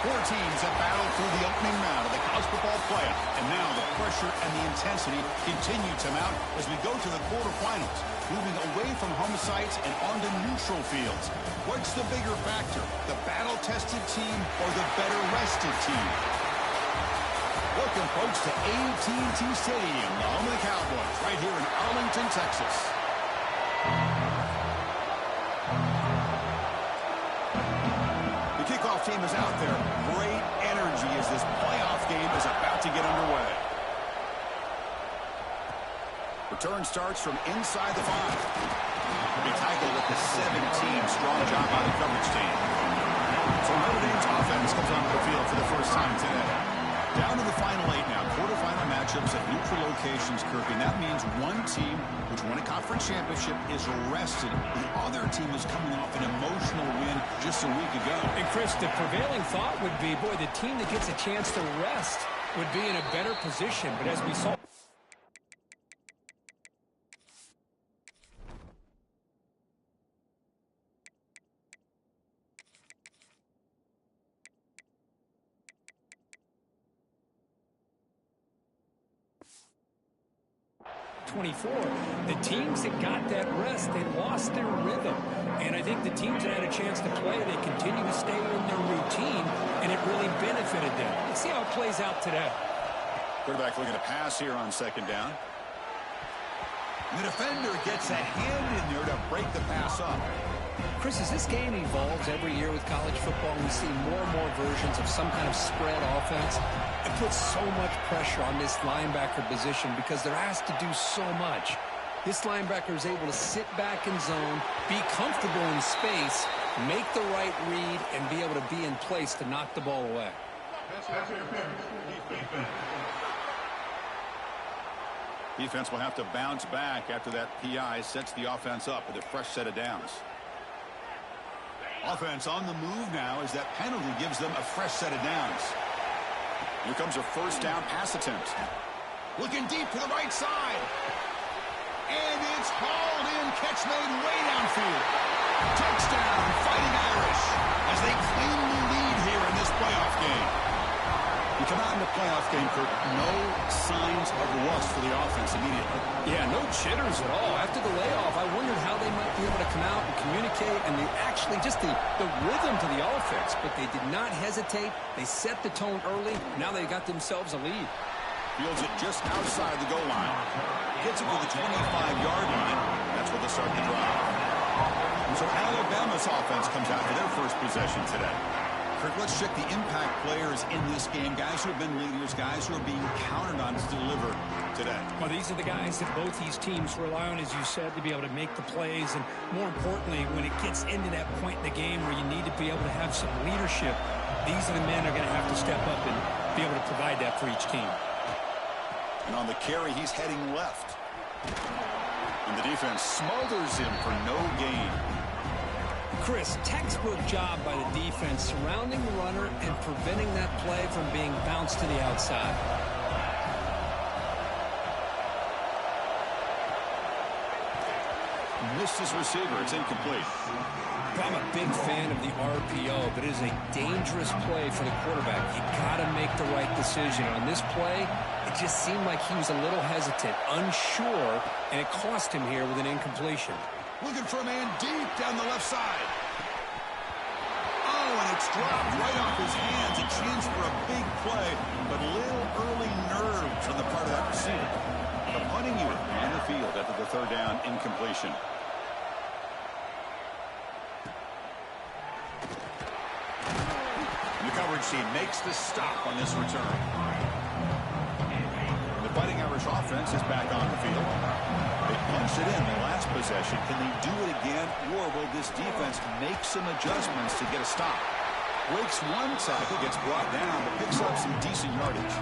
Four teams have battled through the opening round of the college football playoff, and now the pressure and the intensity continue to mount as we go to the quarterfinals, moving away from home sites and onto neutral fields. What's the bigger factor, the battle-tested team or the better-rested team? Welcome, folks, to AT&T Stadium, the home of the Cowboys, right here in Arlington, Texas. The kickoff team is out there. Great energy as this playoff game is about to get underway. Return starts from inside the 5. Big tackle with the 17-strong job by the coverage team. So Notre Dame's offense comes onto the field for the first time today. Down to the final 8 now. Quarterfinal matchups at neutral locations, Kirby. And that means one team which won a conference championship is rested. The other team is coming off an emotional win just a week ago. And, Chris, the prevailing thought would be, boy, the team that gets a chance to rest would be in a better position. But as we saw... 24, the teams that got that rest, they lost their rhythm. And I think the teams that had a chance to play, they continue to stay in their routine, and it really benefited them. Let's see how it plays out today. Quarterback looking to pass here on second down. The defender gets a hand in there to break the pass up. Chris, as this game evolves every year with college football, we see more and more versions of some kind of spread offense. It puts so much pressure on this linebacker position because they're asked to do so much. This linebacker is able to sit back in zone, be comfortable in space, make the right read, and be able to be in place to knock the ball away. Defense will have to bounce back after that PI sets the offense up with a fresh set of downs. Offense on the move now as that penalty gives them a fresh set of downs. Here comes a first down pass attempt. Looking deep to the right side. And it's hauled in. Catch made way downfield. Touchdown, Fighting Irish, as they claim the lead here in this playoff game. You come out in the playoff game, Kirk, no signs of rust for the offense immediately. Yeah, no jitters at all. After the layoff, I wondered how they might be able to come out and communicate, and actually just the rhythm to the offense. But they did not hesitate. They set the tone early. Now they got themselves a lead. Fields it just outside the goal line. Gets it to the 25-yard line. That's where they start the drive. And so Alabama's offense comes out for their first possession today. Kirk, let's check the impact players in this game. Guys who have been leaders, guys who are being counted on to deliver today. Well, these are the guys that both these teams rely on, as you said, to be able to make the plays. And more importantly, when it gets into that point in the game where you need to be able to have some leadership, these are the men who are going to have to step up and be able to provide that for each team. And on the carry, he's heading left. And the defense smothers him for no gain. Chris, textbook job by the defense surrounding the runner and preventing that play from being bounced to the outside. Missed his receiver. It's incomplete. I'm a big fan of the RPO, but it is a dangerous play for the quarterback. You got to make the right decision. On this play, it just seemed like he was a little hesitant, unsure, and it cost him here with an incompletion. Looking for a man deep down the left side. Oh, and it's dropped right off his hands. A chance for a big play, but little early nerves on the part of that receiver. The punting unit on the field after the third down incompletion. The coverage team makes the stop on this return. The Fighting Irish offense is back on the field. They punched it in the last possession. Can they do it again, or will this defense make some adjustments to get a stop? Breaks one tackle, gets brought down, but picks up some decent yardage.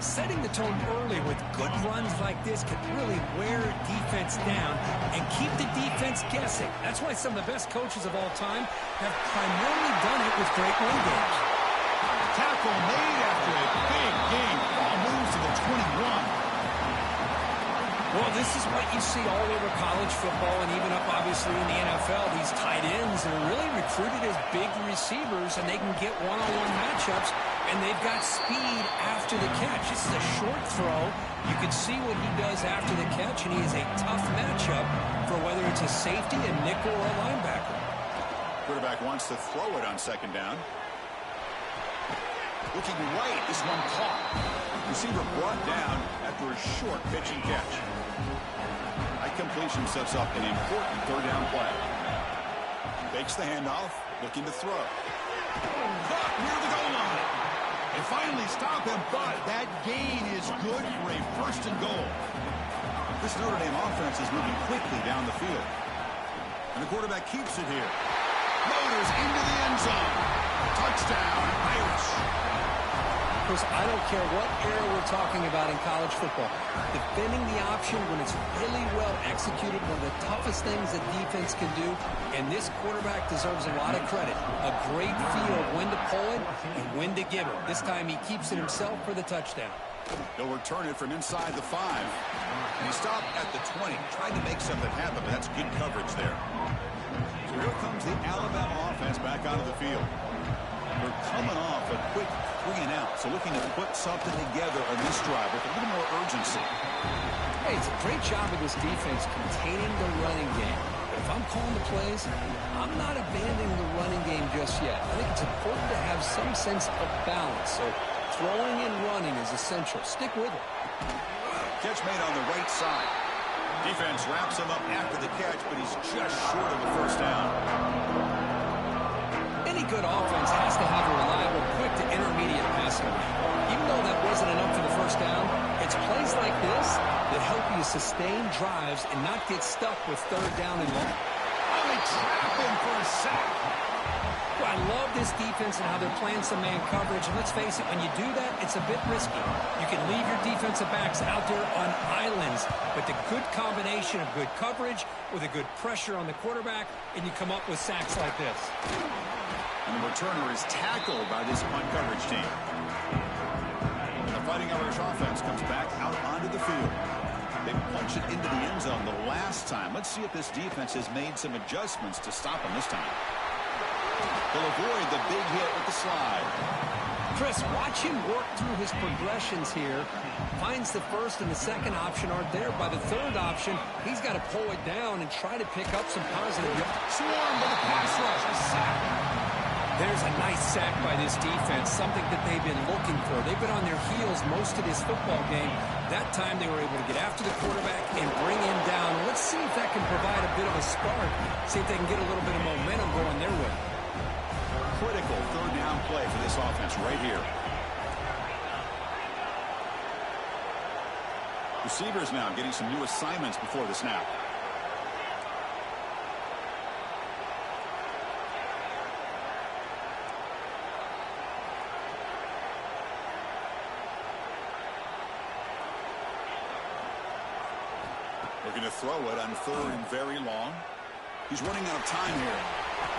Setting the tone early with good runs like this can really wear a defense down and keep the defense guessing. That's why some of the best coaches of all time have primarily done it with great run games. Tackle made after a big game. Ball moves to the 21. Well, Well, this is what you see all over college football and even up, obviously, in the NFL. These tight ends are really recruited as big receivers, and they can get one-on-one matchups, and they've got speed after the catch. This is a short throw. You can see what he does after the catch, and he is a tough matchup for whether it's a safety, a nickel, or a linebacker. Quarterback wants to throw it on second down. Looking right, this one caught. Receiver brought down after a short pitch and catch. That completion sets up an important third down play. Fakes the handoff, looking to throw. Caught near the goal line. They finally stop him, but that gain is good for a first and goal. This Notre Dame offense is moving quickly down the field. And the quarterback keeps it here. Motors into the end zone. Touchdown, Irish. Chris, I don't care what era we're talking about in college football. Defending the option when it's really well executed, one of the toughest things that defense can do, and this quarterback deserves a lot of credit. A great feel of when to pull it and when to give it. This time he keeps it himself for the touchdown. He'll return it from inside the 5. And he stopped at the 20. Tried to make something happen, but that's good coverage there. So here comes the Alabama offense back onto the field. They're coming off a quick 3 and out, so looking to put something together on this drive with a little more urgency. Hey, it's a great job of this defense containing the running game. But if I'm calling the plays, I'm not abandoning the running game just yet. I think it's important to have some sense of balance. So throwing and running is essential. Stick with it. Catch made on the right side. Defense wraps him up after the catch, but he's just short of the first down. Any good offense has to have a reliable, quick to intermediate passing game. Even though that wasn't enough for the first down, it's plays like this that help you sustain drives and not get stuck with third down and long. Oh, they trap him for a sack. Well, I love this defense and how they're playing some man coverage. And let's face it, when you do that, it's a bit risky. You can leave your defensive backs out there on islands, but the good combination of good coverage with a good pressure on the quarterback, and you come up with sacks like this. And the returner is tackled by this punt coverage team. And the Fighting Irish offense comes back out onto the field. They punch it into the end zone the last time. Let's see if this defense has made some adjustments to stop him this time. They'll avoid the big hit with the slide. Chris, watch him work through his progressions here. Finds the first and the second option aren't there. By the third option, he's got to pull it down and try to pick up some positive. Swarmed by the pass rush. A sack. There's a nice sack by this defense, something that they've been looking for. They've been on their heels most of this football game. That time they were able to get after the quarterback and bring him down. Let's see if that can provide a bit of a spark. See if they can get a little bit of momentum going their way. Critical third down play for this offense right here. Receivers now getting some new assignments before the snap. Looking to throw it on third and very long. He's running out of time here.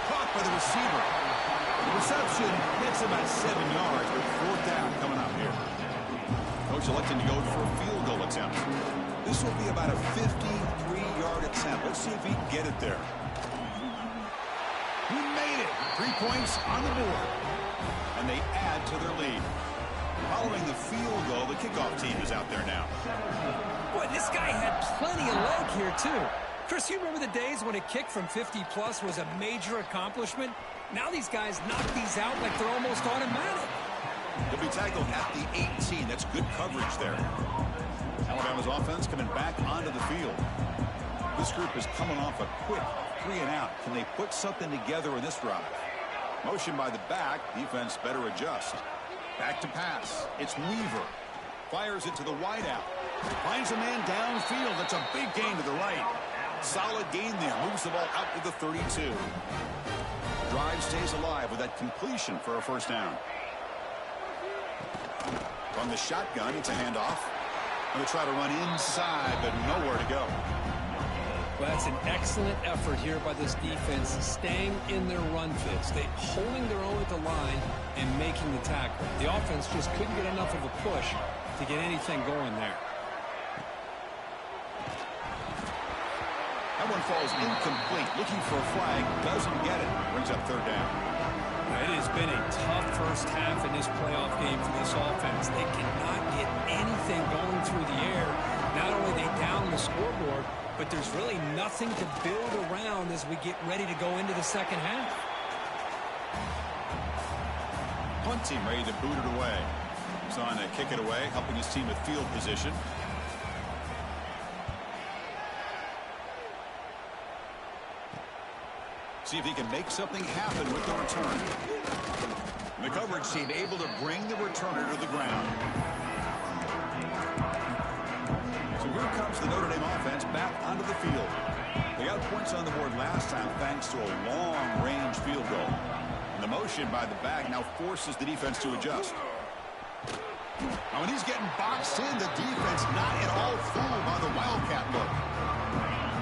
Caught by the receiver. The reception hits him at 7 yards, but fourth down coming up here. Coach electing to go for a field goal attempt. This will be about a 53-yard attempt. Let's see if he can get it there. He made it. 3 points on the board. And they add to their lead. Following the field goal, the kickoff team is out there now. Boy, this guy had plenty of leg here, too. Chris, you remember the days when a kick from 50-plus was a major accomplishment? Now these guys knock these out like they're almost automatic. He'll be tackled at the 18. That's good coverage there. Alabama's offense coming back onto the field. This group is coming off a quick 3 and out. Can they put something together in this drive? Motion by the back. Defense better adjust. Back to pass. It's Weaver. Fires it to the wideout. Finds a man downfield. That's a big gain to the right. Solid gain there. Moves the ball out to the 32. Drive stays alive with that completion for a first down. From the shotgun, it's a handoff. Going to try to run inside, but nowhere to go. Well, that's an excellent effort here by this defense, staying in their run fits. They holding their own at the line and making the tackle. The offense just couldn't get enough of a push to get anything going there. That one falls incomplete. Looking for a flag. Doesn't get it. Brings up third down. It has been a tough first half in this playoff game for this offense. They cannot get anything going through the air. Not only are they down the scoreboard, but there's really nothing to build around as we get ready to go into the second half. Punt team ready to boot it away. He's on to kick it away, helping his team with field position. See if he can make something happen with the return. The coverage team able to bring the returner to the ground. So here comes the Notre Dame offense back onto the field. They got points on the board last time thanks to a long-range field goal. And the motion by the back now forces the defense to adjust. Now when he's getting boxed in, the defense not at all fooled by the Wildcat look.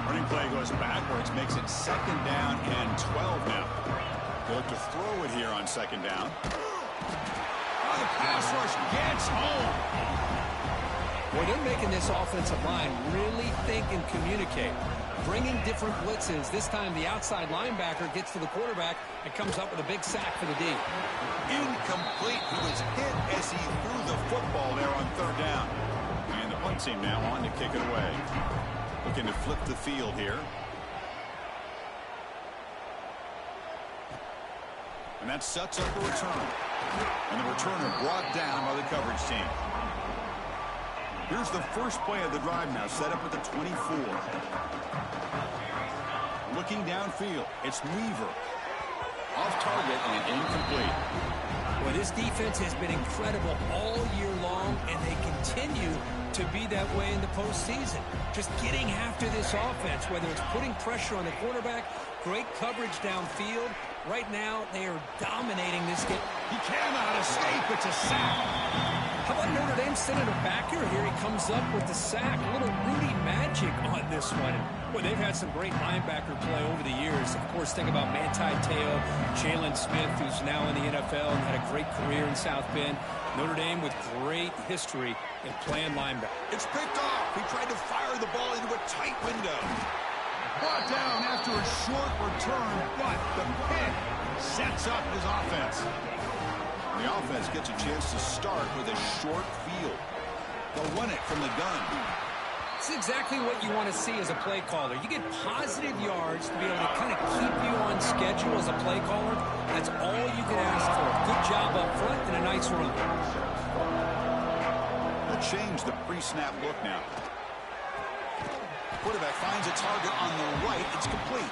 Running play goes backwards, makes it second down and 12 now. They look to throw it here on second down. Oh, the pass rush gets home. Well, they're making this offensive line really think and communicate. Bringing different blitzes. This time the outside linebacker gets to the quarterback and comes up with a big sack for the D. Incomplete. He was hit as he threw the football there on third down. And the punt team now on to kick it away. Looking to flip the field here. And that sets up a return. And the returner brought down by the coverage team. Here's the first play of the drive now, set up at the 24. Looking downfield, it's Weaver. Off target and incomplete. Well, this defense has been incredible all year long, and they continue to be that way in the postseason. Just getting after this offense, whether it's putting pressure on the quarterback, great coverage downfield. Right now, they are dominating this game. He cannot escape. It's a sack. How about Notre Dame sending a backer? Here he comes up with the sack. A little Rudy magic on this one. Boy, they've had some great linebacker play over the years. Of course, think about Manti Te'o, Jalen Smith, who's now in the NFL and had a great career in South Bend. Notre Dame with great history in playing linebacker. It's picked off. He tried to fire the ball into a tight window. Brought down after a short return, but the pick sets up his offense. The offense gets a chance to start with a short field. They'll run it from the gun. It's exactly what you want to see as a play caller. You get positive yards to be able to kind of keep you on schedule as a play caller. That's all you can ask for. Good job up front and a nice run. They'll change the pre-snap look now. Quarterback finds a target on the right. It's complete.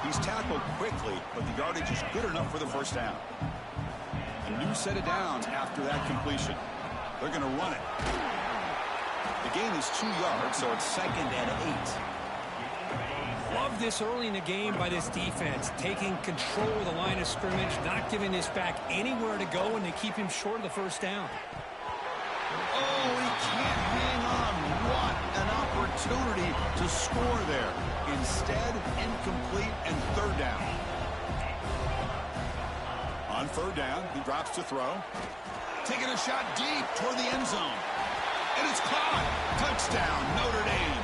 He's tackled quickly, but the yardage is good enough for the first down. A new set of downs after that completion. They're going to run it. The gain is 2 yards, so it's second and 8. Love this early in the game by this defense, taking control of the line of scrimmage, not giving this back anywhere to go, and they keep him short of the first down. Oh, he can't hang on. What an opportunity to score there. Instead, incomplete and third down. On third down, he drops to throw. Taking a shot deep toward the end zone. And it's caught. Touchdown, Notre Dame.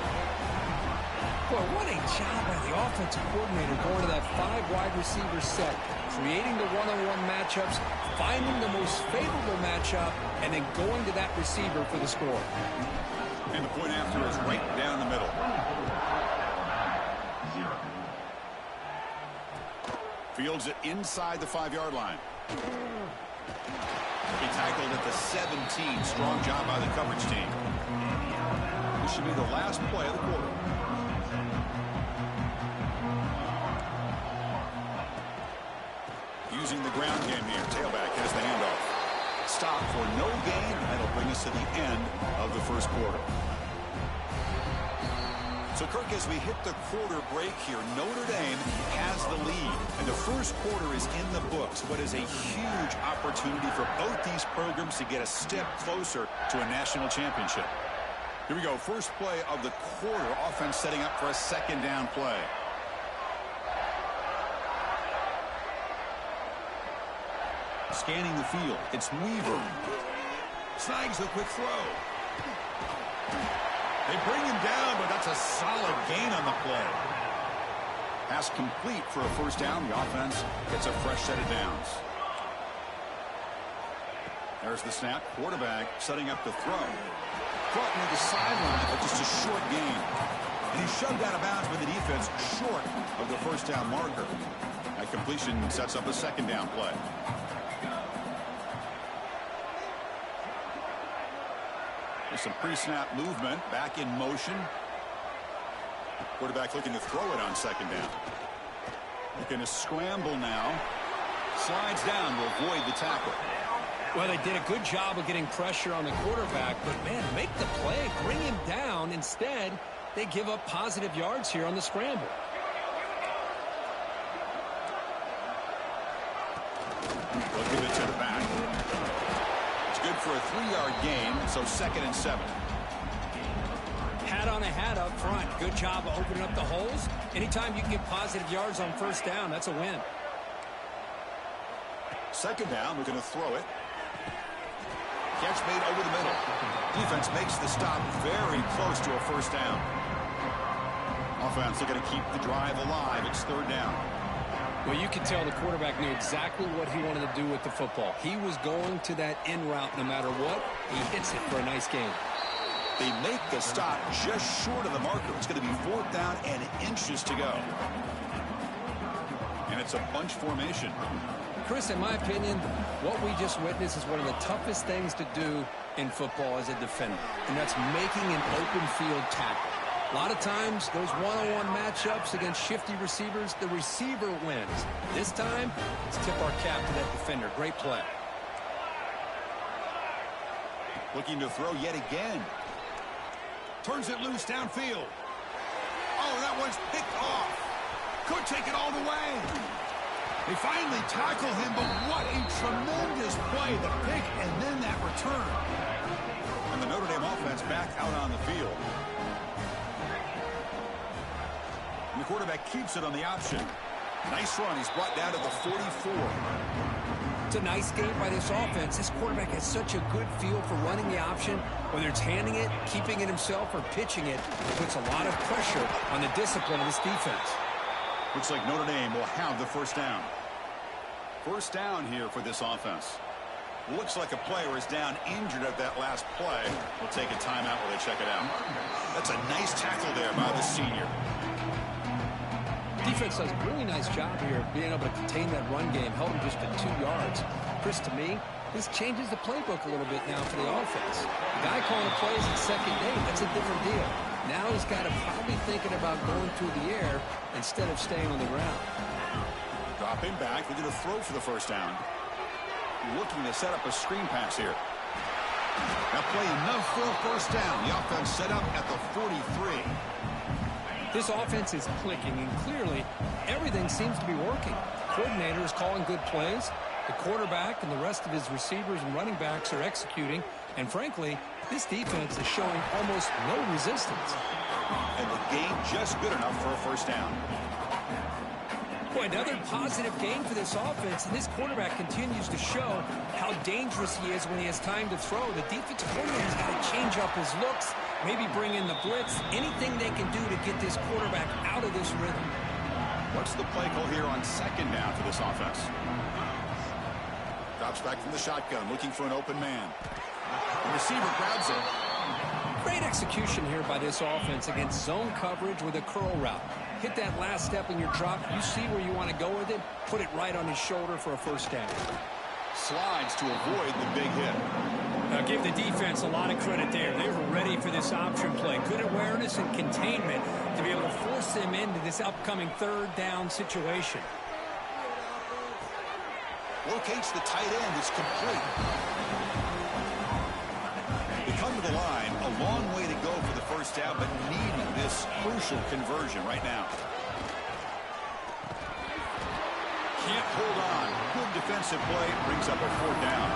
Boy, what a job by the offensive coordinator going to that 5 wide receiver set, creating the one-on-one matchups, finding the most favorable matchup, and then going to that receiver for the score. And the point after is right down the middle. Fields it inside the 5-yard line. He tackled at the 17. Strong job by the coverage team. This should be the last play of the quarter. Using the ground game here. Tailback has the handoff. Stop for no gain. That'll bring us to the end of the first quarter. So, Kirk, as we hit the quarter break here, Notre Dame has the lead. And the first quarter is in the books. What is a huge opportunity for both these programs to get a step closer to a national championship. Here we go. First play of the quarter. Offense setting up for a second down play. Scanning the field. It's Weaver. Snags the quick throw. They bring him down, but that's a solid gain on the play. Pass complete for a first down. The offense gets a fresh set of downs. There's the snap. Quarterback setting up the throw. Caught near the sideline, but just a short gain. And he shoved out of bounds with the defense short of the first down marker. That completion sets up a second down play. There's some pre-snap movement. Back in motion. Quarterback looking to throw it on second down. Looking to scramble now. Slides down to avoid the tackle. Well, they did a good job of getting pressure on the quarterback, but, man, make the play, bring him down. Instead, they give up positive yards here on the scramble. Looking to the back. It's good for a 3-yard gain, so 2nd and 7. Hat on a hat up front. Good job of opening up the holes. Anytime you can get positive yards on first down, that's a win. Second down, looking to throw it. Catch made over the middle. Defense makes the stop very close to a first down. Offense looking to keep the drive alive. It's third down. Well, you can tell the quarterback knew exactly what he wanted to do with the football. He was going to that in route no matter what. He hits it for a nice gain. They make the stop just short of the marker. It's going to be fourth down and inches to go. And it's a bunch formation. Chris, in my opinion, what we just witnessed is one of the toughest things to do in football as a defender, and that's making an open field tackle. A lot of times, those one-on-one matchups against shifty receivers, the receiver wins. This time, let's tip our cap to that defender. Great play. Looking to throw yet again. Turns it loose downfield. Oh, that one's picked off. Could take it all the way. They finally tackle him, but what a tremendous play. The pick and then that return. And the Notre Dame offense back out on the field. And the quarterback keeps it on the option. Nice run. He's brought down to the 44. It's a nice game by this offense. This quarterback has such a good feel for running the option. Whether it's handing it, keeping it himself, or pitching it, it puts a lot of pressure on the discipline of this defense. Looks like Notre Dame will have the first down. First down here for this offense. Looks like a player is down injured at that last play. We'll take a timeout while they check it out. That's a nice tackle there by the senior. Defense does a really nice job here of being able to contain that run game, held him just to 2 yards. Chris, to me, this changes the playbook a little bit now for the offense. The guy calling the plays at second day, that's a different deal. Now he's got to probably thinking about going through the air instead of staying on the ground. Dropping back, looking to throw for the first down. Looking to set up a screen pass here. That play enough for a first down. The offense set up at the 43. This offense is clicking, and clearly everything seems to be working. Coordinator is calling good plays. The quarterback and the rest of his receivers and running backs are executing. And frankly, this defense is showing almost no resistance. And the game just good enough for a first down. Boy, another positive game for this offense, and this quarterback continues to show how dangerous he is when he has time to throw. The defensive coordinator's got to change up his looks, maybe bring in the blitz, anything they can do to get this quarterback out of this rhythm. What's the play call here on second down for this offense? Drops back from the shotgun, looking for an open man. The receiver grabs it. Great execution here by this offense against zone coverage with a curl route. Hit that last step in your drop. You see where you want to go with it. Put it right on his shoulder for a first down. Slides to avoid the big hit. Now give the defense a lot of credit there. They were ready for this option play. Good awareness and containment to be able to force them into this upcoming third down situation. Locates the tight end. It's complete. They come to the line. A long way to go for the first down, but needing this crucial conversion right now. Can't hold on. Good defensive play. Brings up a fourth down.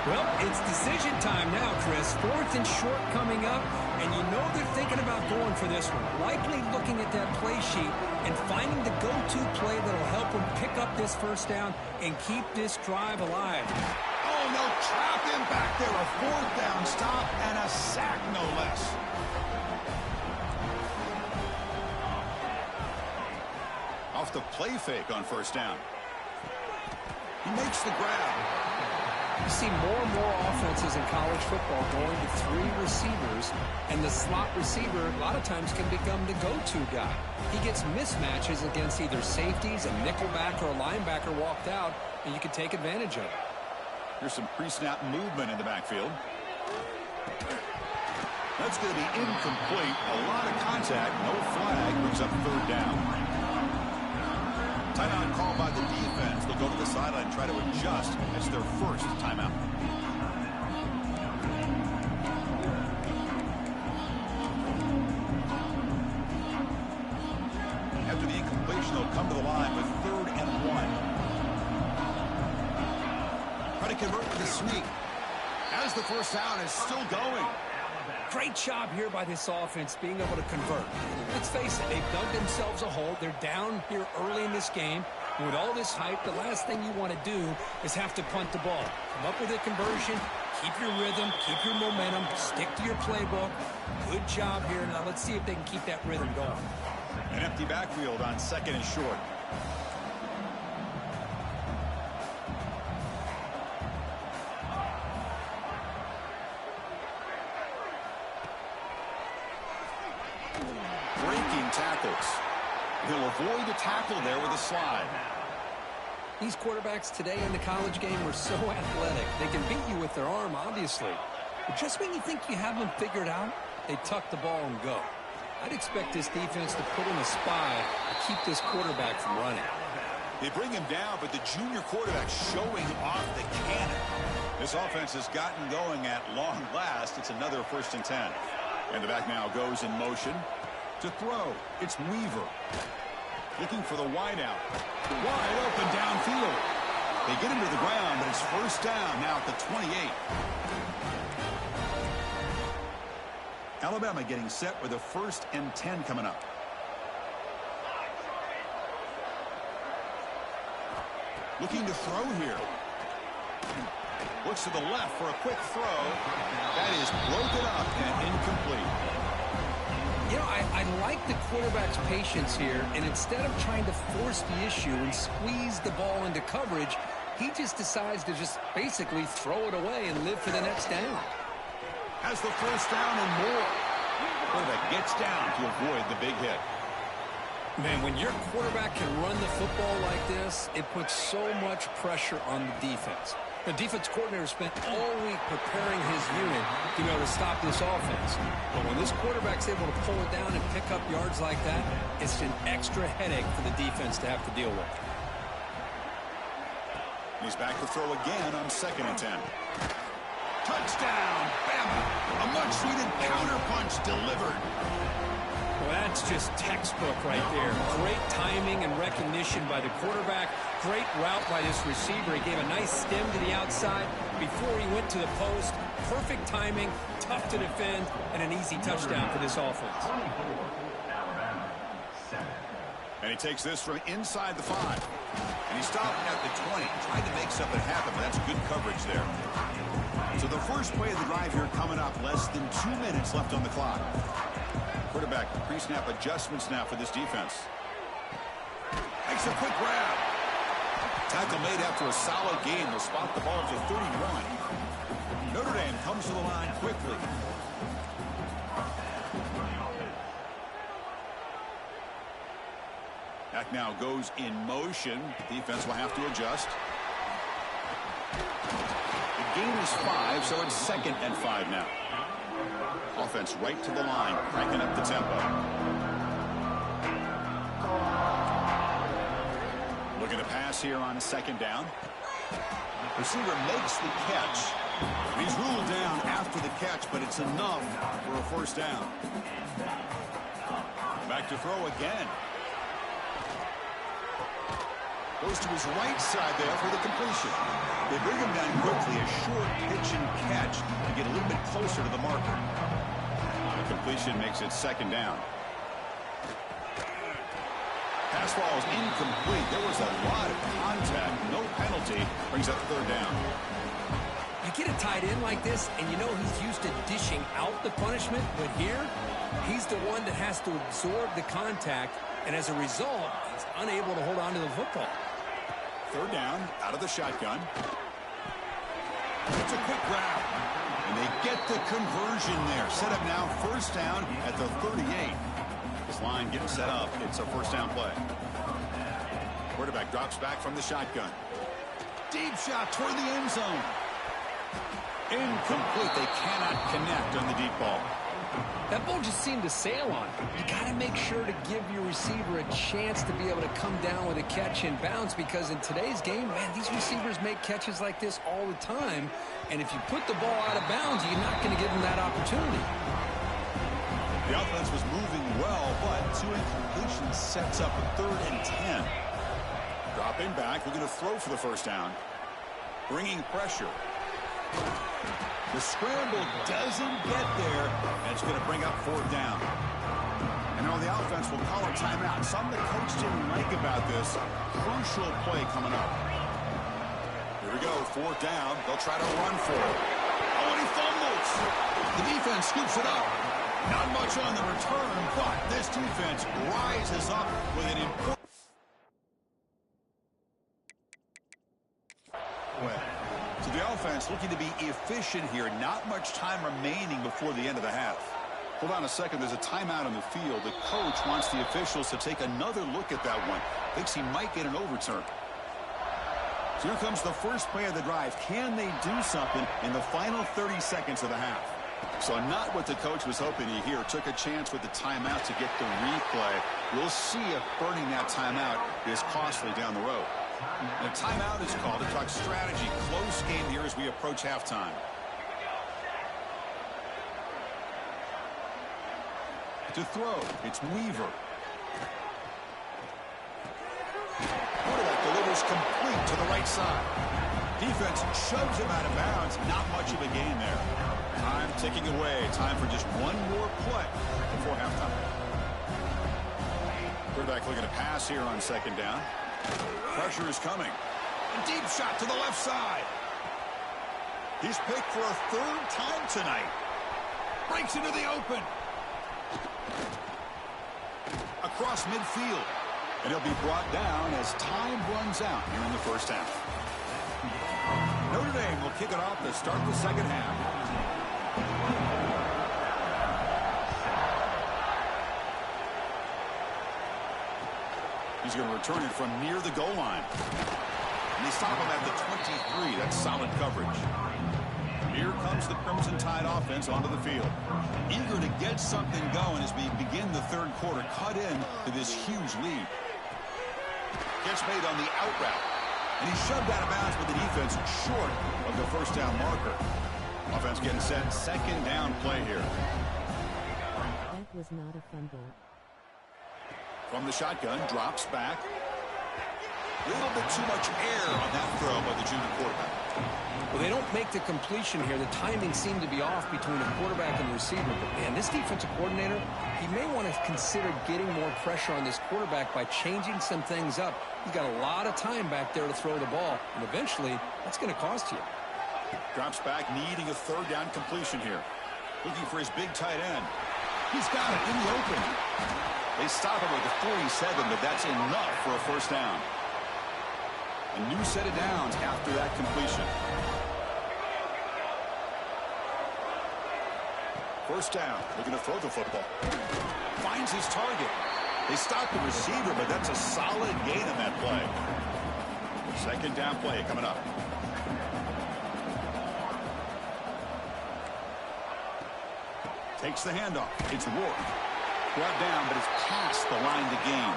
Well, it's decision time now, Chris. Fourth and short coming up, and you know they're thinking about going for this one. Likely looking at that play sheet and finding the go-to play that'll help them pick up this first down and keep this drive alive. Oh, no, trap him back there. A fourth down stop and a sack, no less. off the play fake on first down. He makes the grab. You see more and more offenses in college football going to 3 receivers, and the slot receiver a lot of times can become the go-to guy. He gets mismatches against either safeties, a nickelback, or a linebacker walked out, and you can take advantage of it. Here's some pre-snap movement in the backfield. That's going to be incomplete. A lot of contact. No flag. Brings up third down. Timeout called by the defense. They'll go to the sideline and try to adjust. It's their first timeout. After the incompletion, they'll come to the line with 3rd and 1. Try to convert with a sneak. As the first down is still going. Great job here by this offense being able to convert. Let's face it, they've dug themselves a hole. They're down here early in this game. And with all this hype, the last thing you want to do is have to punt the ball. Come up with a conversion, keep your rhythm, keep your momentum, stick to your playbook. Good job here. Now let's see if they can keep that rhythm going. An empty backfield on 2nd and short. Tackles. He'll avoid the tackle there with a slide. These quarterbacks today in the college game are so athletic. They can beat you with their arm, obviously. But just when you think you have them figured out, they tuck the ball and go. I'd expect this defense to put in a spy to keep this quarterback from running. They bring him down, but the junior quarterback showing off the cannon. This offense has gotten going at long last. It's another 1st and 10. And the back now goes in motion. To throw, it's Weaver. Looking for the wideout. Wide open downfield. They get him to the ground, but it's first down now at the 28. Alabama getting set with a 1st and 10 coming up. Looking to throw here. Looks to the left for a quick throw. That is broken up and incomplete. You know, I like the quarterback's patience here, and instead of trying to force the issue and squeeze the ball into coverage, he just decides to just basically throw it away and live for the next down. Has the first down and more. Quarterback gets down to avoid the big hit. Man, when your quarterback can run the football like this, it puts so much pressure on the defense. The defense coordinator spent all week preparing his unit to be able to stop this offense. But when this quarterback's able to pull it down and pick up yards like that, it's an extra headache for the defense to have to deal with. He's back to throw again on 2nd and 10. Touchdown, Bama. A much-needed counter-punch delivered. Well, that's just textbook right there. Great timing and recognition by the quarterback. Great route by this receiver. He gave a nice stem to the outside before he went to the post. Perfect timing, tough to defend, and an easy touchdown for this offense. And he takes this from inside the 5. And he stopped at the 20. Tried to make something happen, but that's good coverage there. So the first play of the drive here coming up. Less than 2 minutes left on the clock. Quarterback pre-snap adjustments now for this defense. Makes a quick grab. Tackle made after a solid game. They'll spot the ball to 31. Notre Dame comes to the line quickly. Back now goes in motion. Defense will have to adjust. The gain is 5, so it's 2nd and 5 now. Offense right to the line, cranking up the tempo. Looking to pass here on 2nd down. Receiver makes the catch. He's ruled down after the catch, but it's enough for a first down. Back to throw again. Goes to his right side there for the completion. They bring him down quickly, a short pitch and catch to get a little bit closer to the marker. The completion makes it 2nd down. Pass ball is incomplete. There was a lot of contact. No penalty. Brings up 3rd down. You get a tight end like this, and you know he's used to dishing out the punishment, but here, he's the one that has to absorb the contact And as a result, he's unable to hold on to the football. Third down, out of the shotgun. It's a quick grab. And they get the conversion there. Set up now, first down at the 38. This line getting set up. It's a first down play. Quarterback drops back from the shotgun. Deep shot toward the end zone. Incomplete. They cannot connect on the deep ball. That ball just seemed to sail on him. You got to make sure to give your receiver a chance to be able to come down with a catch and bounce, because in today's game, man, these receivers make catches like this all the time. And if you put the ball out of bounds, you're not going to give them that opportunity. The offense was moving well, but two incompletions sets up a 3rd and 10. Dropping back, looking to throw for the first down. Bringing pressure. The scramble doesn't get there, and it's going to bring up 4th down. And now the offense will call a timeout. Something the coach didn't like about this. Crucial play coming up. Here we go, 4th down. They'll try to run for it. Oh, and he fumbles. The defense scoops it up. Not much on the return, but this defense rises up with an important... So the offense looking to be efficient here. Not much time remaining before the end of the half. Hold on a second. There's a timeout on the field. The coach wants the officials to take another look at that one. Thinks he might get an overturn. So here comes the first play of the drive. Can they do something in the final 30 seconds of the half? So not what the coach was hoping to hear. Took a chance with the timeout to get the replay. We'll see if burning that timeout is costly down the road. The timeout is called to talk strategy. Close game here as we approach halftime. To throw, it's Weaver. Quarterback delivers complete to the right side. Defense shoves him out of bounds. Not much of a gain there. Time ticking away. Time for just one more play before halftime. Quarterback looking to pass here on 2nd down. Pressure is coming. A deep shot to the left side. He's picked for a 3rd time tonight. Breaks into the open. Across midfield. And he'll be brought down as time runs out here in the first half. Notre Dame will kick it off to start the second half. He's going to return it from near the goal line. And they stop him at the 23. That's solid coverage. Here comes the Crimson Tide offense onto the field. Eager to get something going as we begin the 3rd quarter. Cut in to this huge lead. Gets made on the out route. And he's shoved out of bounds with the defense short of the first down marker. Offense getting set. 2nd down play here. That was not a fumble. From the shotgun, drops back. A little bit too much air on that throw by the junior quarterback. Well, they don't make the completion here. The timing seemed to be off between the quarterback and the receiver. But, man, this defensive coordinator, he may want to consider getting more pressure on this quarterback by changing some things up. He's got a lot of time back there to throw the ball. And eventually, that's going to cost you. Drops back, needing a 3rd down completion here. Looking for his big tight end. He's got it in the open. They stop him at the 47, but that's enough for a first down. A new set of downs after that completion. First down, looking to throw the football. Finds his target. They stop the receiver, but that's a solid gain on that play. 2nd down play coming up. Takes the handoff. It's Ward. Brought down, but it's past the line to gain.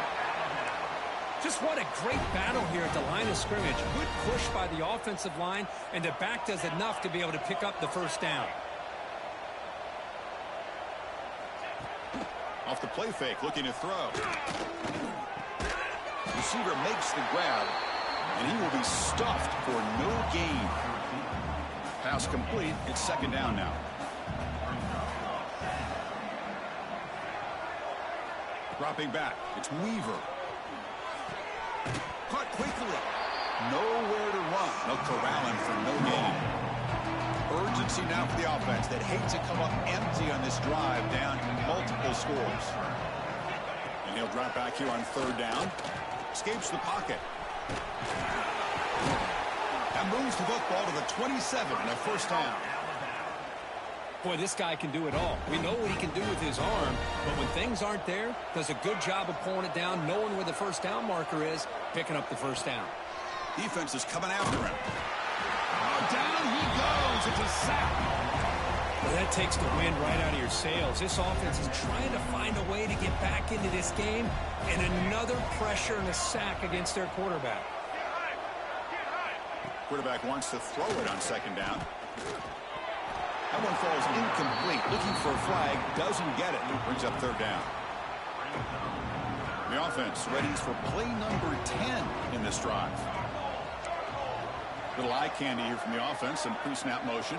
Just what a great battle here at the line of scrimmage. Good push by the offensive line, and the back does enough to be able to pick up the first down. Off the play fake, looking to throw. Receiver makes the grab, and he will be stuffed for no gain. Pass complete. It's 2nd down now. Dropping back, it's Weaver. Caught quickly. Nowhere to run. No corralling for no gain. Urgency now for the offense that hate to come up empty on this drive, down multiple scores. And he'll drop back here on third down. Escapes the pocket. And moves the football to the 27 and a first down. Boy, this guy can do it all. We know what he can do with his arm, but when things aren't there, does a good job of pulling it down, knowing where the first down marker is, picking up the first down. Defense is coming after him. Oh, down he goes. It's a sack. Well, that takes the wind right out of your sails. This offense is trying to find a way to get back into this game, and another pressure and a sack against their quarterback. Quarterback wants to throw it on second down. That one falls incomplete. Looking for a flag. Doesn't get it. Brings up third down. The offense readies for play number 10 in this drive. Little eye candy here from the offense and pre-snap motion.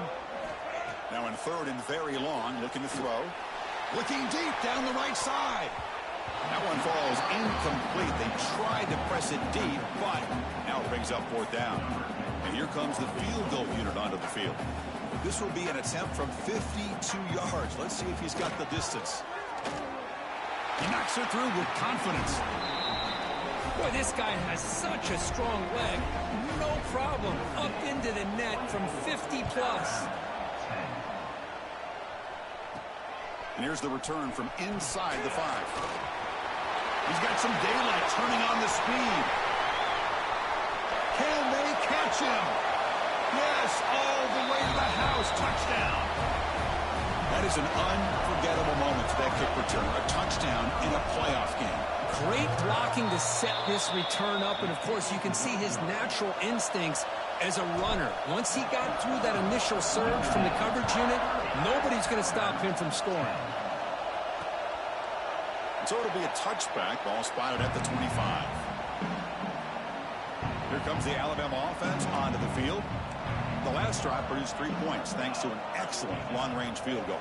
Now in third and very long. Looking to throw. Looking deep down the right side. That one falls incomplete. They tried to press it deep, but now it brings up fourth down. And here comes the field goal unit onto the field. This will be an attempt from 52 yards. Let's see if he's got the distance. He knocks it through with confidence. Boy, this guy has such a strong leg. No problem. Up into the net from 50-plus. And here's the return from inside the 5. He's got some daylight turning on the speed. Can they catch him? Yes, all the way to the house. Touchdown. That is an unforgettable moment for that kick return. A touchdown in a playoff game. Great blocking to set this return up, and of course you can see his natural instincts as a runner. Once he got through that initial surge from the coverage unit, nobody's going to stop him from scoring. So it'll be a touchback. Ball spotted at the 25. Here comes the Alabama offense onto the field. The last drive produced 3 points thanks to an excellent long-range field goal.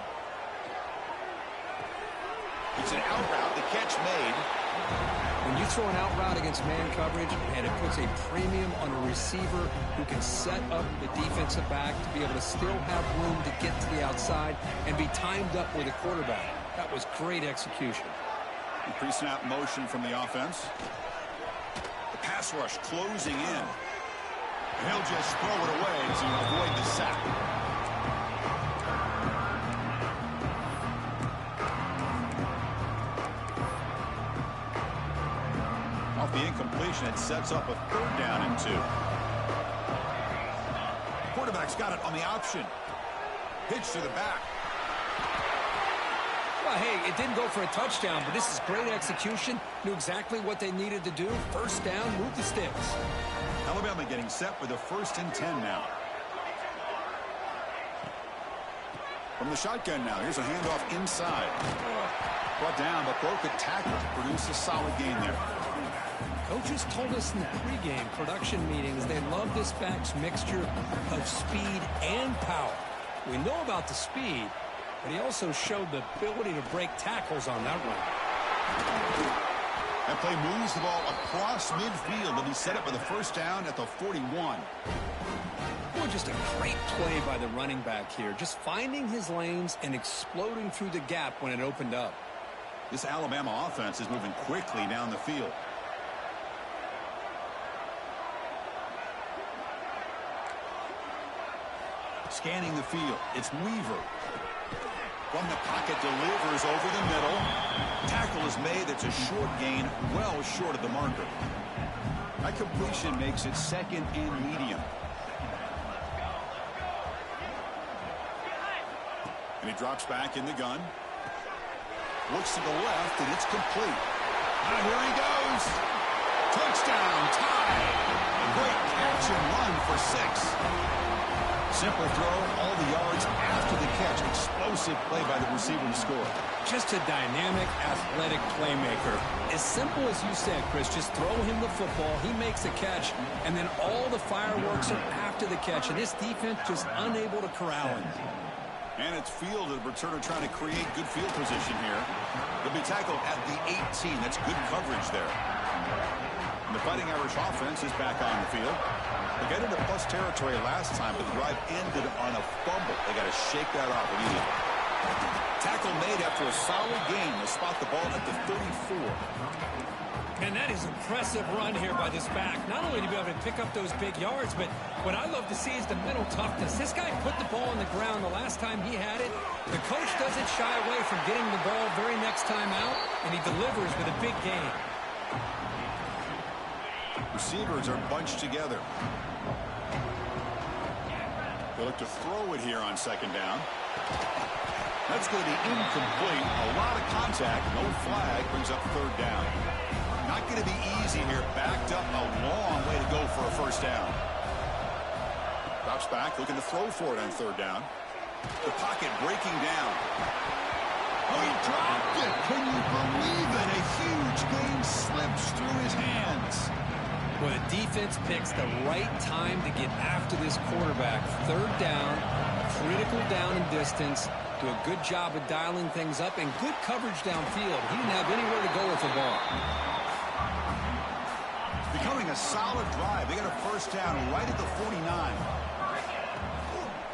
It's an out route. The catch made. When you throw an out route against man coverage, and it puts a premium on a receiver who can set up the defensive back to be able to still have room to get to the outside and be timed up with a quarterback. That was great execution. The pre-snap motion from the offense. The pass rush closing in. And he'll just throw it away to avoid the sack. Off the incompletion, it sets up a third down and 2. Quarterback's got it on the option. Pitch to the back. Well, hey, it didn't go for a touchdown, but this is great execution. Knew exactly what they needed to do. First down, move the sticks. Alabama getting set for the 1st and 10 now. From the shotgun now, here's a handoff inside. Brought down, but broke a tackle to produce a solid gain there. Coaches told us in the pregame production meetings they love this back's mixture of speed and power. We know about the speed, but he also showed the ability to break tackles on that run. That play moves the ball across midfield, and he set up with a first down at the 41. Boy, just a great play by the running back here. Just finding his lanes and exploding through the gap when it opened up. This Alabama offense is moving quickly down the field. Scanning the field, it's Weaver. From the pocket, delivers over the middle. Tackle is made. It's a short gain, well short of the marker. That completion makes it 2nd and medium. And he drops back in the gun. Looks to the left, and it's complete. And here he goes. Touchdown, tie. A great catch and run for 6. Simple throw, all the yards after the catch. Explosive play by the receiver to score. Just a dynamic, athletic playmaker. As simple as you said, Chris, just throw him the football, he makes the catch, and then all the fireworks are after the catch, and this defense just unable to corral him. And it's fielded. Returner trying to create good field position here. They'll be tackled at the 18. That's good coverage there. And the Fighting Irish offense is back on the field. They got into plus territory last time, but the drive ended on a fumble. They got to shake that off immediately. Tackle made after a solid gain. They'll spot the ball at the 34. And that is an impressive run here by this back. Not only to be able to pick up those big yards, but what I love to see is the mental toughness. This guy put the ball on the ground the last time he had it. The coach doesn't shy away from getting the ball very next time out, and he delivers with a big gain. Receivers are bunched together. They look to throw it here on second down. That's going to be incomplete. A lot of contact. No flag. Brings up third down. Not going to be easy here. Backed up a long way to go for a first down. Drops back, looking to throw for it on third down. The pocket breaking down. Oh, he dropped it. Can you believe it? A huge gain slips through his hands. Well, the defense picks the right time to get after this quarterback. Third down, critical down and distance. Do a good job of dialing things up and good coverage downfield. He didn't have anywhere to go with the ball. Becoming a solid drive. They got a first down right at the 49.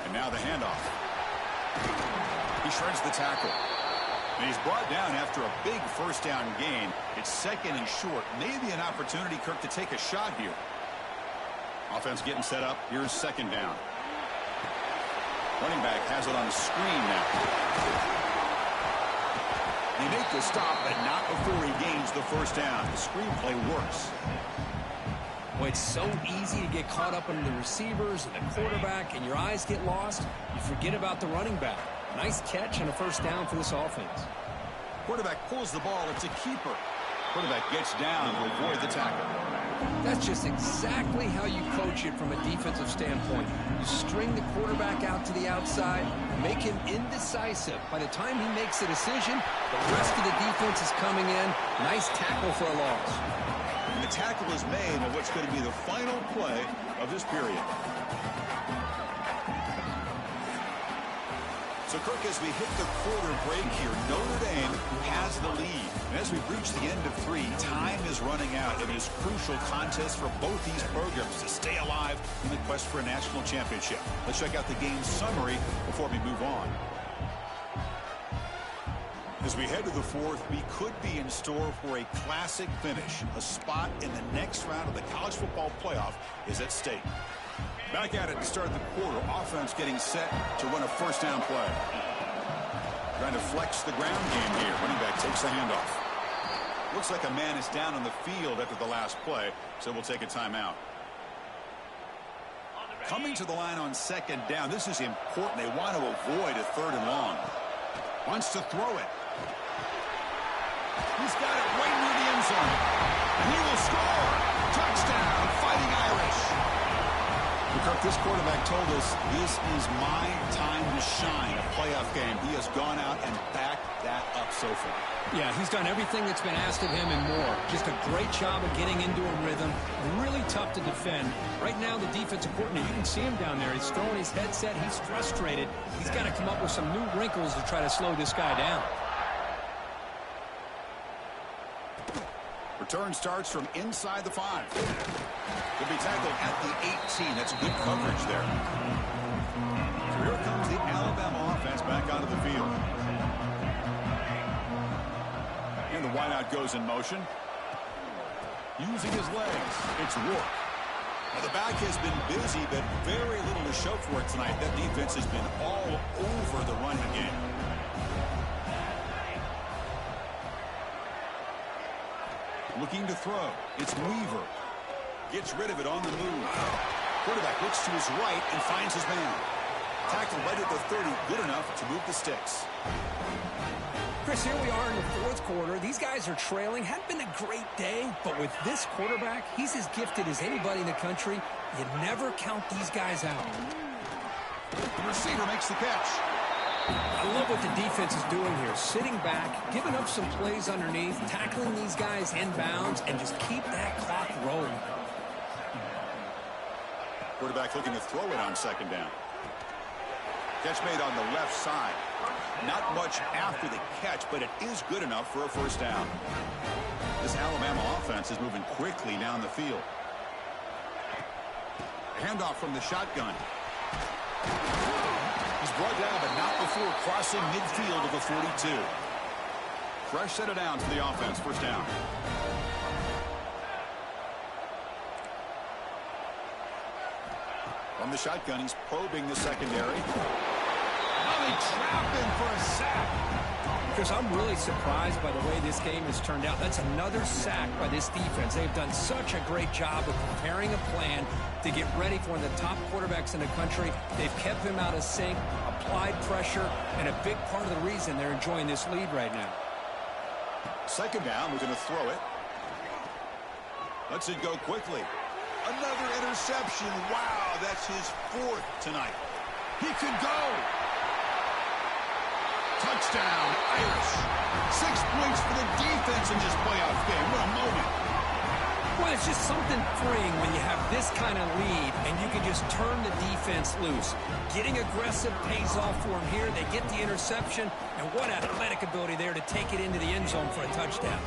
And now the handoff. He shreds the tackle. And he's brought down after a big first down gain. It's second and short. Maybe an opportunity, Kirk, to take a shot here. Offense getting set up. Here's second down. Running back has it on the screen now. They make the stop, but not before he gains the first down. The screenplay works. Well, it's so easy to get caught up in the receivers and the quarterback, and your eyes get lost. You forget about the running back. Nice catch and a first down for this offense. Quarterback pulls the ball. It's a keeper. Quarterback gets down to avoid the tackle. That's just exactly how you coach it from a defensive standpoint. You string the quarterback out to the outside, make him indecisive. By the time he makes a decision, the rest of the defense is coming in. Nice tackle for a loss. And the tackle is made on what's going to be the final play of this period. So, Kirk, as we hit the quarter break here, Notre Dame has the lead. And as we reach the end of 3, time is running out in this crucial contest for both these programs to stay alive in the quest for a national championship. Let's check out the game summary before we move on. As we head to the 4th, we could be in store for a classic finish. A spot in the next round of the college football playoff is at stake. Back at it to start the quarter. Offense getting set to run a first down play. Trying to flex the ground game here. Running back takes the handoff. Looks like a man is down on the field after the last play, so we'll take a timeout. Coming to the line on second down. This is important. They want to avoid a third and long. Wants to throw it. He's got it right near the end zone. And he will score. Touchdown, Fighting Irish. Kirk, this quarterback told us this is my time to shine, a playoff game. He has gone out and backed that up so far. Yeah, he's done everything that's been asked of him and more. Just a great job of getting into a rhythm. Really tough to defend. Right now, the defensive coordinator, you can see him down there. He's throwing his headset. He's frustrated. He's got to come up with some new wrinkles to try to slow this guy down. Return starts from inside the 5. Could be tackled at the 18. That's good coverage there. So here comes the Alabama offense back onto the field. And the wideout goes in motion. Using his legs. It's Rourke. Now the back has been busy, but very little to show for it tonight. That defense has been all over the running game. Looking to throw. It's Weaver. Gets rid of it on the move. Quarterback looks to his right and finds his man. Tackled right at the 30. Good enough to move the sticks. Chris, here we are in the 4th quarter. These guys are trailing. Hadn't been a great day, but with this quarterback, he's as gifted as anybody in the country. You never count these guys out. The receiver makes the catch. I love what the defense is doing here. Sitting back, giving up some plays underneath, tackling these guys inbounds, and just keep that clock rolling. Quarterback looking to throw it on second down. Catch made on the left side. Not much after the catch, but it is good enough for a first down. This Alabama offense is moving quickly down the field. Handoff from the shotgun. He He's brought down, but not before crossing midfield of the 42. Fresh set of downs for the offense. First down. From the shotgun, he's probing the secondary. Now they trap him for a sack. Because I'm really surprised by the way this game has turned out. That's another sack by this defense. They've done such a great job of preparing a plan to get ready for one of the top quarterbacks in the country. They've kept him out of sync, applied pressure, and a big part of the reason they're enjoying this lead right now. Second down, we're going to throw it. Lets it go quickly. Another interception. Wow, that's his 4th tonight. He could go. Touchdown, Irish. 6 points for the defense in this playoff game. What a moment. Well, it's just something freeing when you have this kind of lead and you can just turn the defense loose. Getting aggressive pays off for them here. They get the interception, and what athletic ability there to take it into the end zone for a touchdown.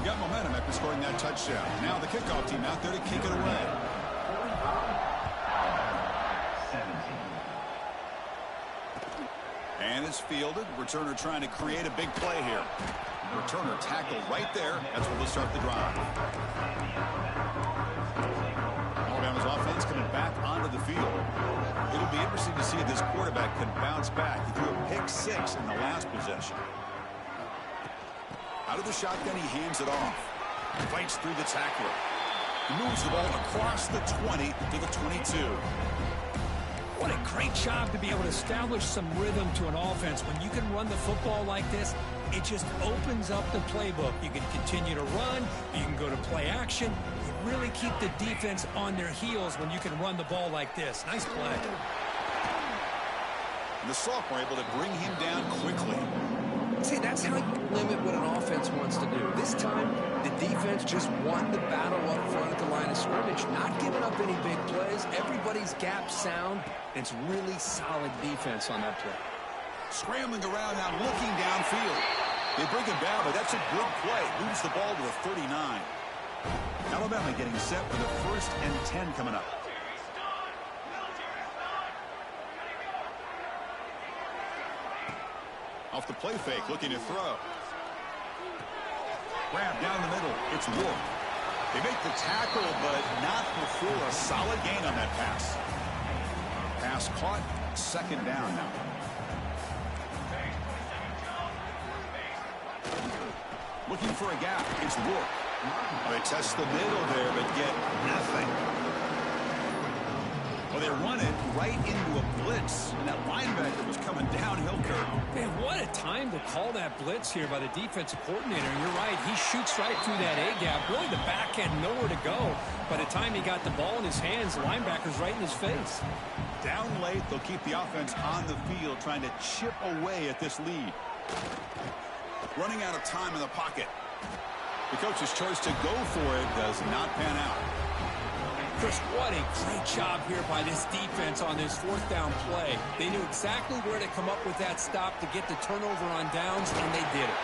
Got momentum after scoring that touchdown. Now the kickoff team out there to kick it away. And it's fielded. Returner trying to create a big play here. Returner tackled right there. That's where they'll start the drive. Alabama's offense coming back onto the field. It'll be interesting to see if this quarterback can bounce back. He threw a pick-6 in the last possession. Out of the shotgun, he hands it off. Fights through the tackler. He moves the ball across the 20 to the 22. What a great job to be able to establish some rhythm to an offense. When you can run the football like this, it just opens up the playbook. You can continue to run. You can go to play action. You really keep the defense on their heels when you can run the ball like this. Nice play. And the sophomore able to bring him down quickly. See, that's how you limit what an offense wants to do. This time, the defense just won the battle up front at the line of scrimmage, not giving up any big plays. Everybody's gap sound. It's really solid defense on that play. Scrambling around now, looking downfield. They bring him down, but that's a good play. Moves the ball to the 39. Alabama getting set for the 1st and 10 coming up. Off the play fake, looking to throw. Grab down the middle. It's Wolf. They make the tackle, but not before a solid gain on that pass. Pass caught. 2nd down now. Looking for a gap. It's Wolf. They test the middle there, but get nothing. Well, they run it right into a blitz, and that linebacker was coming downhill curve. Man, what a time to call that blitz here by the defensive coordinator. And you're right, he shoots right through that A-gap. Really, the back had nowhere to go. By the time he got the ball in his hands, the linebacker's right in his face. Down late, they'll keep the offense on the field, trying to chip away at this lead. Running out of time in the pocket. The coach's choice to go for it does not pan out. Chris, what a great job here by this defense on this 4th down play. They knew exactly where to come up with that stop to get the turnover on downs, and they did it.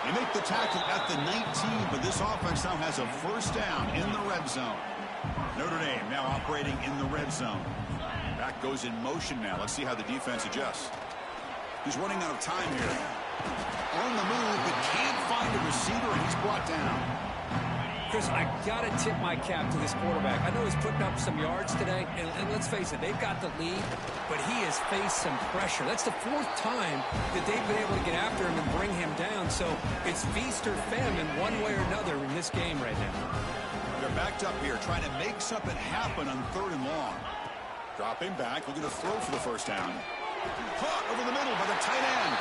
They make the tackle at the 19, but this offense now has a 1st down in the red zone. Notre Dame now operating in the red zone. Back goes in motion now. Let's see how the defense adjusts. He's running out of time here. On the move, but can't find a receiver, and he's brought down. Chris, I got to tip my cap to this quarterback. I know he's putting up some yards today, and let's face it, they've got the lead, but he has faced some pressure. That's the 4th time that they've been able to get after him and bring him down, so it's feast or famine one way or another in this game right now. They're backed up here, trying to make something happen on 3rd and long. Dropping back, looking to throw for the 1st down. Caught over the middle by the tight end.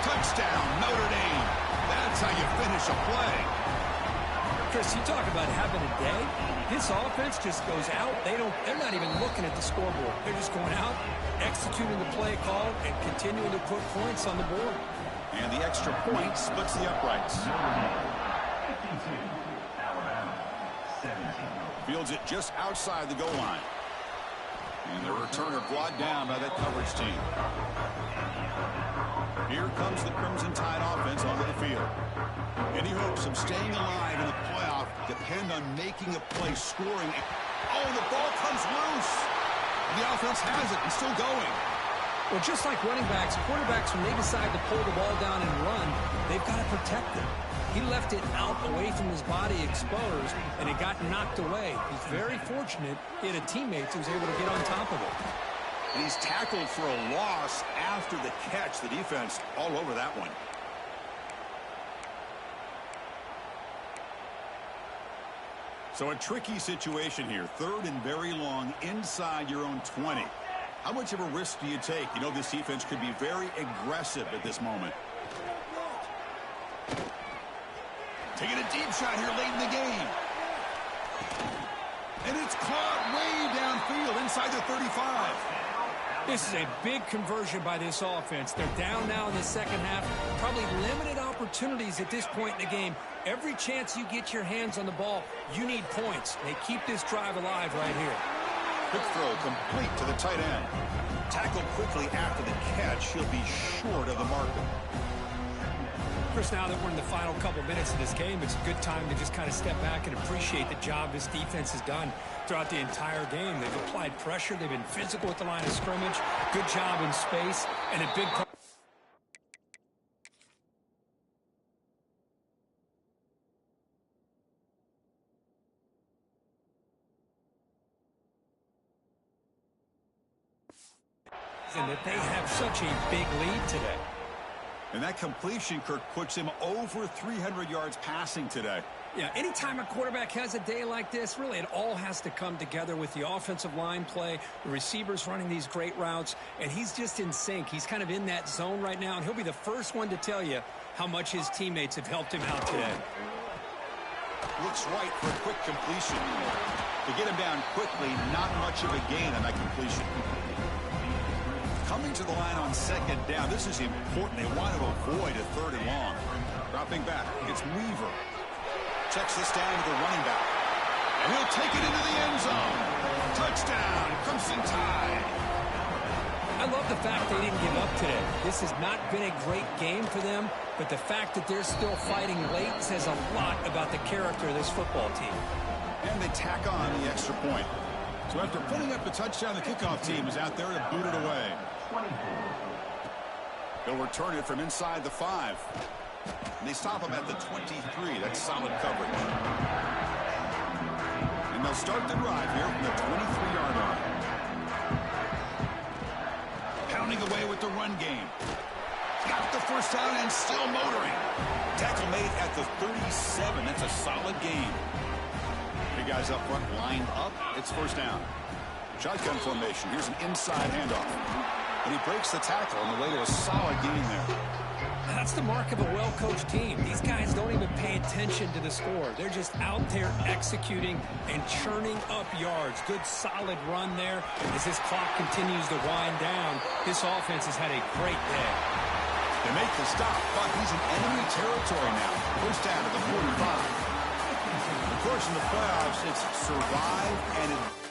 Touchdown, Notre Dame. That's how you finish a play. Chris, you talk about having a day. This offense just goes out. They're not even looking at the scoreboard. They're just going out, executing the play call, and continuing to put points on the board. And the extra point splits the uprights. Fields it just outside the goal line. And the returner brought down by that coverage team. Here comes the Crimson Tide offense onto the field. Any hopes of staying alive in the playoff depend on making a play, scoring. Oh, the ball comes loose. The offense has it and still going. Well, just like running backs, quarterbacks, when they decide to pull the ball down and run, they've got to protect it. He left it out away from his body exposed, and it got knocked away. He's very fortunate he had a teammate who was able to get on top of it. And he's tackled for a loss after the catch. The defense all over that one. So a tricky situation here. 3rd and very long inside your own 20. How much of a risk do you take? You know this defense could be very aggressive at this moment. Taking a deep shot here late in the game. And it's caught way downfield inside the 35. This is a big conversion by this offense. They're down now in the second half. Probably limited opportunities at this point in the game. Every chance you get your hands on the ball, you need points. They keep this drive alive right here. Quick throw complete to the tight end. Tackled quickly after the catch. He'll be short of the marker. Chris, now that we're in the final couple minutes of this game, it's a good time to just kind of step back and appreciate the job this defense has done throughout the entire game. They've applied pressure. They've been physical at the line of scrimmage. Good job in space. And a big and that they have such a big lead today. And that completion, Kirk, puts him over 300 yards passing today. Yeah, anytime a quarterback has a day like this, really it all has to come together with the offensive line play, the receivers running these great routes, and he's just in sync. He's kind of in that zone right now, and he'll be the first one to tell you how much his teammates have helped him out today. Looks right for a quick completion. To get him down quickly, not much of a gain on that completion. Coming to the line on 2nd down. This is important. They want to avoid a 3rd and long. Dropping back. It's Weaver. Checks this down to the running back. And he'll take it into the end zone. Touchdown. Crimson Tide. I love the fact they didn't give up today. This has not been a great game for them, but the fact that they're still fighting late says a lot about the character of this football team. And they tack on the extra point. So after putting up the touchdown, the kickoff team is out there to boot it away. They'll return it from inside the 5. And they stop him at the 23. That's solid coverage. And they'll start the drive here from the 23-yard line. Pounding away with the run game. Got the first down and still motoring. Tackle made at the 37. That's a solid game. Big guys up front lined up. It's first down. Shotgun formation. Here's an inside handoff. And he breaks the tackle on the way to a solid gain there. That's the mark of a well-coached team. These guys don't even pay attention to the score. They're just out there executing and churning up yards. Good, solid run there. As this clock continues to wind down, this offense has had a great day. They make the stop, but he's in enemy territory now. First down to the 45. Of course, in the playoffs, it's survive and